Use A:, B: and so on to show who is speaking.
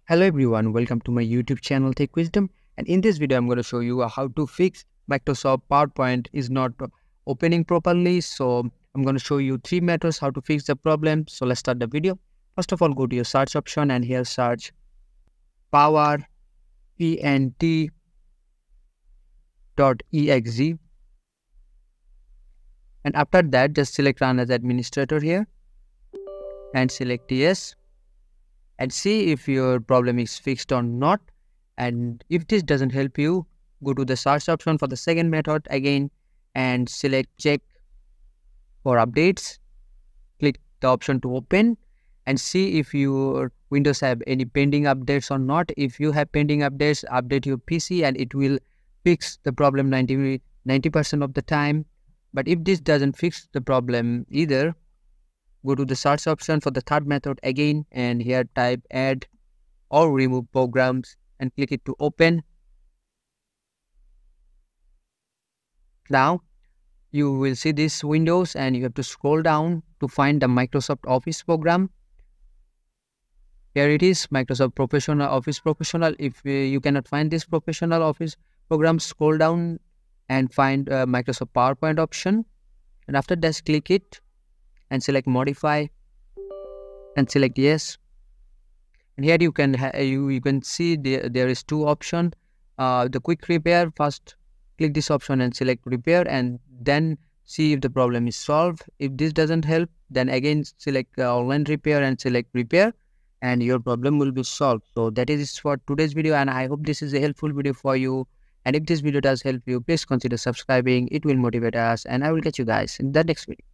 A: Hello everyone, welcome to my YouTube channel Tech Wisdom, and in this video I'm going to show you how to fix Microsoft PowerPoint is not opening properly. So I'm going to show you 3 methods how to fix the problem. So let's start the video. First of all, go to your search option and here search PowerPoint.exe, and after that just select Run as Administrator here and select Yes, and see if your problem is fixed or not. And if this doesn't help you, go to the search option for the second method again and select Check for updates. Click the option to open and see if your Windows have any pending updates or not. If you have pending updates, update your PC and it will fix the problem 90% of the time. But if this doesn't fix the problem either, go to the search option for the third method again and here type add or remove programs and click it to open. Now you will see this windows and you have to scroll down to find the Microsoft Office program. Here it is, Microsoft Professional Office Professional. If you cannot find this Professional Office program, scroll down and find Microsoft PowerPoint option, and after that click it and select modify and select yes. And here you can you can see there is two options. The quick repair, first click this option and select repair and then see if the problem is solved. If this doesn't help, then again select online repair and select repair and your problem will be solved. So that is for today's video, and I hope this is a helpful video for you. And if this video does help you, please consider subscribing. It will motivate us, and I will catch you guys in the next video.